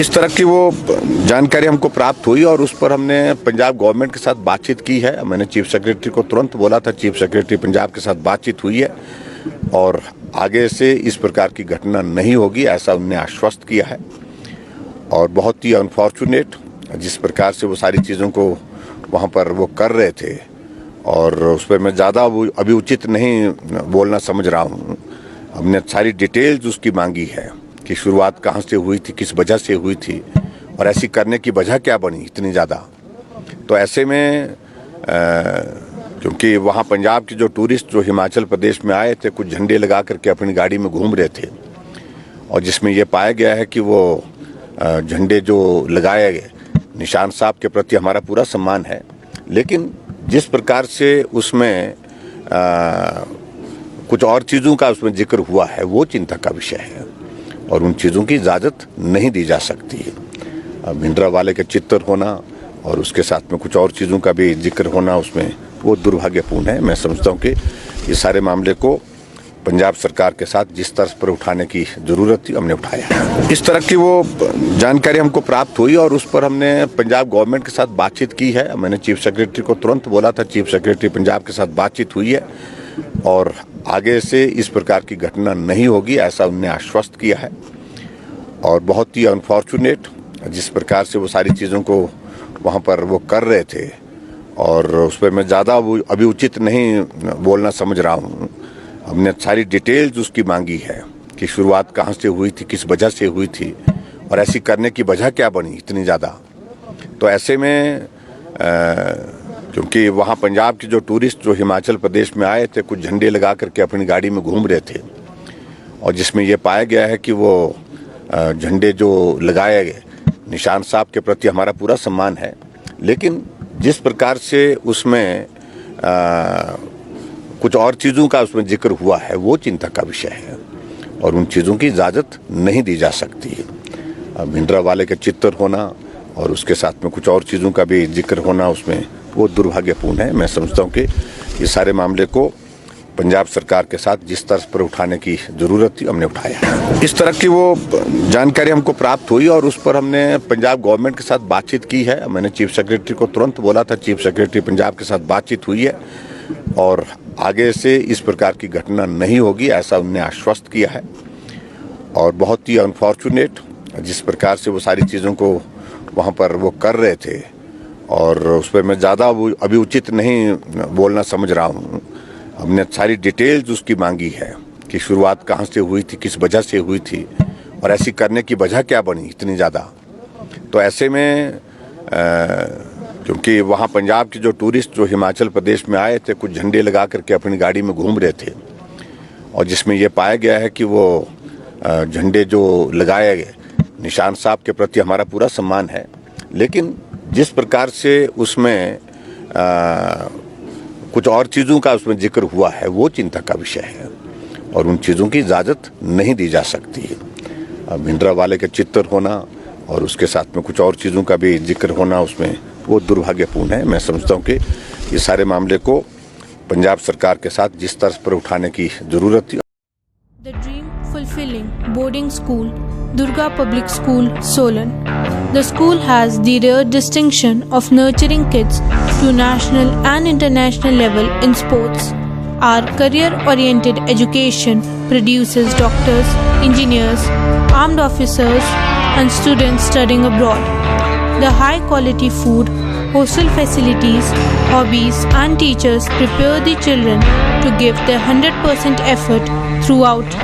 इस तरह की वो जानकारी हमको प्राप्त हुई और उस पर हमने पंजाब गवर्नमेंट के साथ बातचीत की है। मैंने चीफ सेक्रेटरी को तुरंत बोला था, चीफ सेक्रेटरी पंजाब के साथ बातचीत हुई है और आगे से इस प्रकार की घटना नहीं होगी ऐसा उन्होंने आश्वस्त किया है। और बहुत ही अनफॉर्चुनेट जिस प्रकार से वो सारी चीज़ों को वहाँ पर वो कर रहे थे और उस पर मैं ज़्यादा अभी उचित नहीं बोलना समझ रहा हूँ। हमने सारी डिटेल्स उसकी मांगी है कि शुरुआत कहाँ से हुई थी, किस वजह से हुई थी और ऐसी करने की वजह क्या बनी इतनी ज़्यादा। तो ऐसे में क्योंकि वहाँ पंजाब के जो टूरिस्ट जो हिमाचल प्रदेश में आए थे कुछ झंडे लगा करके अपनी गाड़ी में घूम रहे थे और जिसमें ये पाया गया है कि वो झंडे जो लगाए गए निशान साहब के प्रति हमारा पूरा सम्मान है, लेकिन जिस प्रकार से उसमें कुछ और चीज़ों का उसमें जिक्र हुआ है वो चिंता का विषय है और उन चीज़ों की इजाज़त नहीं दी जा सकती है। भिंडरा वाले के चित्र होना और उसके साथ में कुछ और चीज़ों का भी जिक्र होना उसमें वो दुर्भाग्यपूर्ण है। मैं समझता हूँ कि ये सारे मामले को पंजाब सरकार के साथ जिस तरह पर उठाने की ज़रूरत थी हमने उठाया है। इस तरह की वो जानकारी हमको प्राप्त हुई और उस पर हमने पंजाब गवर्नमेंट के साथ बातचीत की है। मैंने चीफ सेक्रेटरी को तुरंत बोला था, चीफ सेक्रेटरी पंजाब के साथ बातचीत हुई है और आगे से इस प्रकार की घटना नहीं होगी ऐसा उन्होंने आश्वस्त किया है। और बहुत ही अनफॉर्चुनेट जिस प्रकार से वो सारी चीज़ों को वहाँ पर वो कर रहे थे और उस पर मैं ज़्यादा अभी उचित नहीं बोलना समझ रहा हूँ। हमने सारी डिटेल्स उसकी मांगी है कि शुरुआत कहाँ से हुई थी, किस वजह से हुई थी और ऐसी करने की वजह क्या बनी इतनी ज़्यादा। तो ऐसे में क्योंकि वहाँ पंजाब के जो टूरिस्ट जो हिमाचल प्रदेश में आए थे कुछ झंडे लगा करके अपनी गाड़ी में घूम रहे थे और जिसमें ये पाया गया है कि वो झंडे जो लगाए गए निशान साहब के प्रति हमारा पूरा सम्मान है, लेकिन जिस प्रकार से उसमें कुछ और चीज़ों का उसमें जिक्र हुआ है वो चिंता का विषय है और उन चीज़ों की इजाज़त नहीं दी जा सकती है। भिंडरा वाले के चित्र होना और उसके साथ में कुछ और चीज़ों का भी जिक्र होना उसमें वो दुर्भाग्यपूर्ण है। मैं समझता हूँ कि ये सारे मामले को पंजाब सरकार के साथ जिस तरह पर उठाने की ज़रूरत थी हमने उठाया है। इस तरह की वो जानकारी हमको प्राप्त हुई और उस पर हमने पंजाब गवर्नमेंट के साथ बातचीत की है। मैंने चीफ सेक्रेटरी को तुरंत बोला था, चीफ सेक्रेटरी पंजाब के साथ बातचीत हुई है और आगे से इस प्रकार की घटना नहीं होगी ऐसा उन्होंने आश्वस्त किया है। और बहुत ही अनफॉर्चुनेट जिस प्रकार से वो सारी चीज़ों को वहाँ पर वो कर रहे थे और उस पर मैं ज़्यादा अभी उचित नहीं बोलना समझ रहा हूँ। हमने सारी डिटेल्स उसकी मांगी है कि शुरुआत कहाँ से हुई थी, किस वजह से हुई थी और ऐसी करने की वजह क्या बनी इतनी ज़्यादा। तो ऐसे में क्योंकि वहाँ पंजाब के जो टूरिस्ट जो हिमाचल प्रदेश में आए थे कुछ झंडे लगा करके अपनी गाड़ी में घूम रहे थे और जिसमें ये पाया गया है कि वो झंडे जो लगाए गए निशान साहब के प्रति हमारा पूरा सम्मान है, लेकिन जिस प्रकार से उसमें कुछ और चीज़ों का उसमें जिक्र हुआ है वो चिंता का विषय है और उन चीज़ों की इजाज़त नहीं दी जा सकती है। भिंडरा वाले के चित्र होना और उसके साथ में कुछ और चीज़ों का भी जिक्र होना उसमें वो दुर्भाग्यपूर्ण है। मैं समझता हूँ कि ये सारे मामले को पंजाब सरकार के साथ जिस तरह पर उठाने की ज़रूरत थी। The Dream Fulfilling Boarding School, Durga Public School, Solan. The school has the rare distinction of nurturing kids to national and international level in sports. Our career-oriented education produces doctors, engineers, armed officers, and students studying abroad. The high-quality food, hostel facilities, hobbies, and teachers prepare the children to give their 100% effort throughout